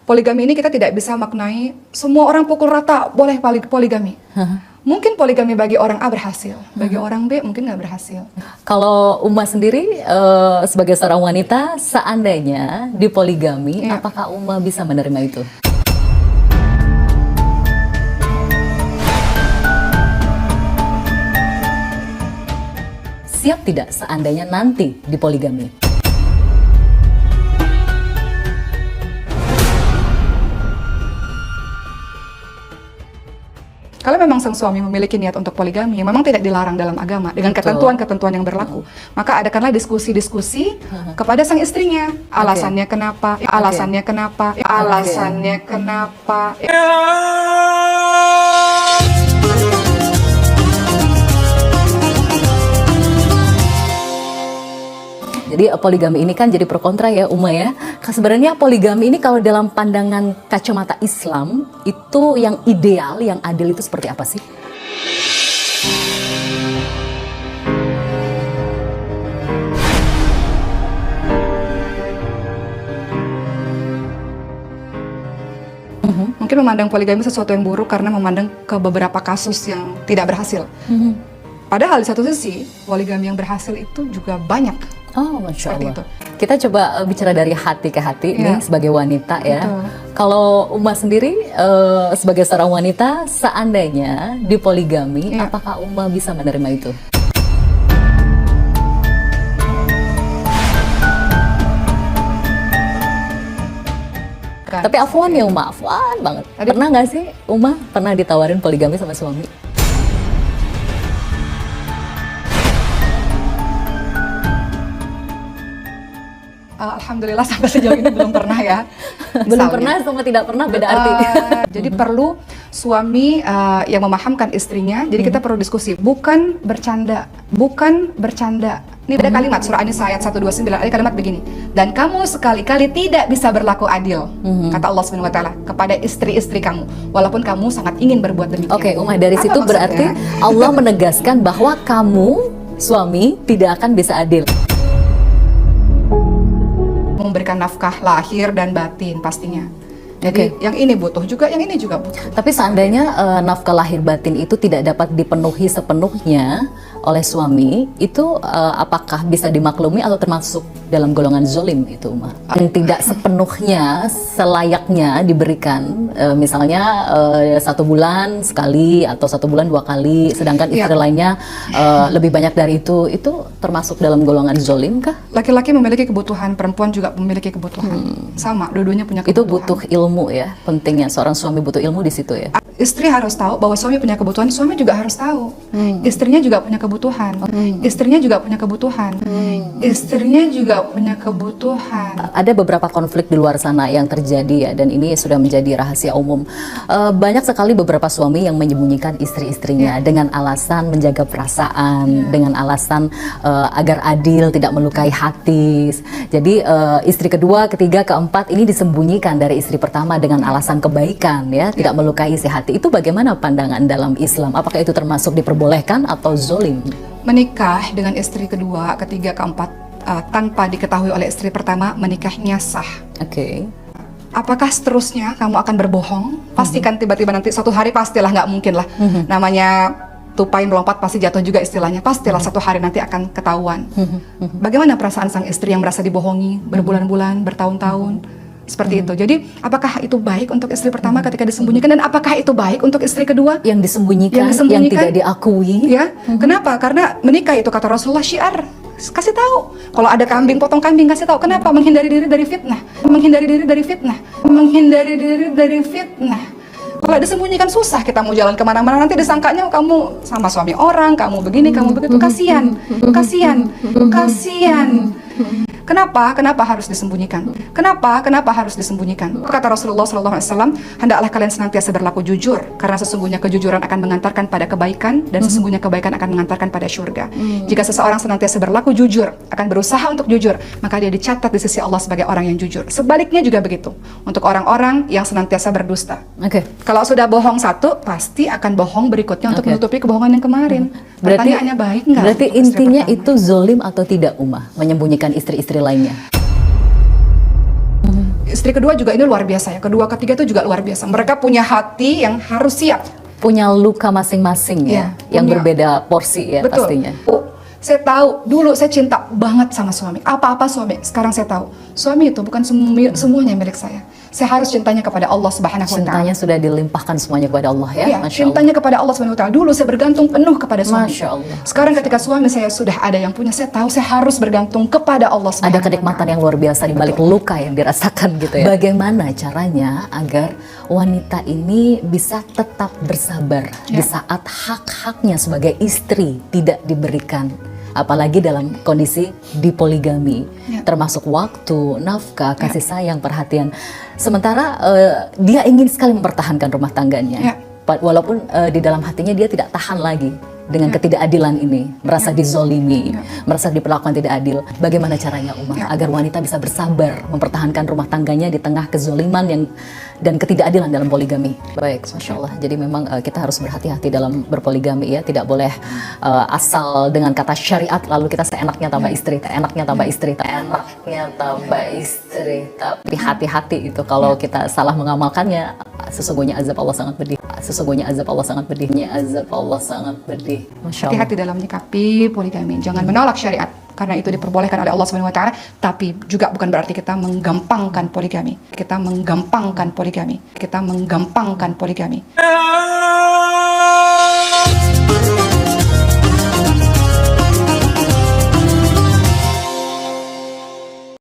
Poligami ini kita tidak bisa maknai semua orang pukul rata boleh poligami. Mungkin poligami bagi orang A berhasil, bagi orang B mungkin nggak berhasil. Kalau Uma sendiri sebagai seorang wanita, seandainya dipoligami, apakah Uma bisa menerima itu? Siap tidak seandainya nanti dipoligami? Kalau memang sang suami memiliki niat untuk poligami, memang tidak dilarang dalam agama dengan ketentuan-ketentuan yang berlaku. Maka adakanlah diskusi-diskusi kepada sang istrinya. Alasannya kenapa? Alasannya kenapa? Alasannya kenapa? Jadi poligami ini kan jadi pro kontra ya Uma ya. Sebenarnya poligami ini kalau dalam pandangan kacamata Islam itu yang ideal, yang adil itu seperti apa sih? Mungkin memandang poligami sesuatu yang buruk karena memandang ke beberapa kasus yang tidak berhasil. Padahal di satu sisi poligami yang berhasil itu juga banyak. Oh, Masya Allah. Kita coba bicara dari hati ke hati nih sebagai wanita ya. Kalau Uma sendiri sebagai seorang wanita, seandainya dipoligami, apakah Uma bisa menerima itu? Tapi afwan ya Uma, afwan banget. Pernah nggak sih Uma pernah ditawarin poligami sama suami? Alhamdulillah sampai sejauh ini belum pernah ya. Belum pernah sama tidak pernah beda arti. Jadi perlu suami yang memahamkan istrinya. Jadi kita perlu diskusi, bukan bercanda, bukan bercanda. Ini ada kalimat surah An-Nisa ayat 129, ada kalimat begini. Dan kamu sekali-kali tidak bisa berlaku adil, kata Allah Subhanahu wa taala, kepada istri-istri kamu, walaupun kamu sangat ingin berbuat demikian. Oke, Uma, dari situ maksudnya? Berarti Allah menegaskan bahwa kamu suami tidak akan bisa adil. Memberikan nafkah lahir dan batin pastinya. Jadi yang ini butuh juga, yang ini juga butuh. Tapi seandainya nafkah lahir batin itu tidak dapat dipenuhi sepenuhnya oleh suami, itu apakah bisa dimaklumi atau termasuk dalam golongan zolim itu, Uma? Yang tidak sepenuhnya selayaknya diberikan, misalnya 1 bulan sekali atau 1 bulan 2 kali, sedangkan istri lainnya lebih banyak dari itu termasuk dalam golongan zolim kah? Laki-laki memiliki kebutuhan, perempuan juga memiliki kebutuhan. Sama, dua-duanya punya kebutuhan. Itu butuh ilmu ya, pentingnya seorang suami butuh ilmu di situ ya. Istri harus tahu bahwa suami punya kebutuhan, suami juga harus tahu. Istrinya juga punya kebutuhan. Istrinya juga punya kebutuhan. Istrinya juga punya kebutuhan. Ada beberapa konflik di luar sana yang terjadi ya, dan ini sudah menjadi rahasia umum. Banyak sekali beberapa suami yang menyembunyikan istri-istrinya dengan alasan menjaga perasaan, dengan alasan agar adil, tidak melukai hati. Jadi istri kedua, ketiga, keempat ini disembunyikan dari istri pertama dengan alasan kebaikan ya, tidak melukai isi hati. Itu bagaimana pandangan dalam Islam? Apakah itu termasuk diperbolehkan atau zolim? Menikah dengan istri kedua, ketiga, keempat tanpa diketahui oleh istri pertama, menikahnya sah. Apakah seterusnya kamu akan berbohong? Pastikan tiba-tiba nanti suatu hari, pastilah, nggak mungkin lah. Namanya tupai melompat pasti jatuh juga istilahnya. Pastilah suatu hari nanti akan ketahuan. Bagaimana perasaan sang istri yang merasa dibohongi berbulan-bulan, bertahun-tahun? Seperti itu. Jadi apakah itu baik untuk istri pertama ketika disembunyikan, dan apakah itu baik untuk istri kedua? Yang disembunyikan, yang tidak diakui. Ya, kenapa? Karena menikah itu kata Rasulullah syiar. Kasih tahu. Kalau ada kambing, potong kambing, kasih tahu. Kenapa? Menghindari diri dari fitnah. Menghindari diri dari fitnah. Menghindari diri dari fitnah. Kalau disembunyikan susah, kita mau jalan kemana-mana nanti disangkanya kamu sama suami orang, kamu begini, kamu begitu. Kasihan, kasihan, kasihan. Kenapa? Kenapa harus disembunyikan? Kenapa? Kenapa harus disembunyikan? Kata Rasulullah SAW, hendaklah kalian senantiasa berlaku jujur, karena sesungguhnya kejujuran akan mengantarkan pada kebaikan, dan sesungguhnya kebaikan akan mengantarkan pada syurga. Jika seseorang senantiasa berlaku jujur, akan berusaha untuk jujur, maka dia dicatat di sisi Allah sebagai orang yang jujur. Sebaliknya juga begitu untuk orang-orang yang senantiasa berdusta. Kalau sudah bohong satu, pasti akan bohong berikutnya untuk menutupi kebohongan yang kemarin. Pertanyaannya baik nggak? Berarti intinya itu zolim atau tidak, Uma, menyembunyikan istri-istri lainnya? istri kedua juga ini luar biasa ya. Kedua, ketiga itu juga luar biasa. Mereka punya hati yang harus siap. Punya luka masing-masing ya, yang punya. berbeda porsi ya. Betul. Pastinya. Saya tahu dulu saya cinta banget sama suami. Apa-apa suami. Sekarang saya tahu suami itu bukan semuanya milik saya. Saya harus cintanya kepada Allah Subhanahu wa taala. Cintanya sudah dilimpahkan semuanya kepada Allah ya. Iya, Masya cintanya kepada Allah Subhanahu wa taala. Dulu saya bergantung penuh kepada suami. Masya Allah. Sekarang ketika suami saya sudah ada yang punya, saya tahu saya harus bergantung kepada Allah Subhanahu Ada wa taala. kenikmatan yang luar biasa di balik luka yang dirasakan gitu ya. Bagaimana caranya agar wanita ini bisa tetap bersabar di saat hak-haknya sebagai istri tidak diberikan? Apalagi dalam kondisi dipoligami, termasuk waktu, nafkah, kasih sayang, perhatian. Sementara dia ingin sekali mempertahankan rumah tangganya, walaupun di dalam hatinya dia tidak tahan lagi dengan ketidakadilan ini, merasa dizolimi, merasa diperlakukan tidak adil. Bagaimana caranya Umar agar wanita bisa bersabar mempertahankan rumah tangganya di tengah kezoliman dan ketidakadilan dalam poligami? Baik, Masya Allah. Jadi memang kita harus berhati-hati dalam berpoligami ya. Tidak boleh asal dengan kata syariat lalu kita seenaknya tambah istri, enaknya tambah istri, enaknya tambah istri. Tapi hati-hati itu kalau kita salah mengamalkannya, sesungguhnya azab Allah sangat pedih. Sesungguhnya azab Allah sangat pedihnya, azab Allah sangat pedih. Masya Allah. Hati-hati dalam menyikapi poligami. Jangan menolak syariat karena itu diperbolehkan oleh Allah Subhanahu wa taala, tapi juga bukan berarti kita menggampangkan poligami. Kita menggampangkan poligami.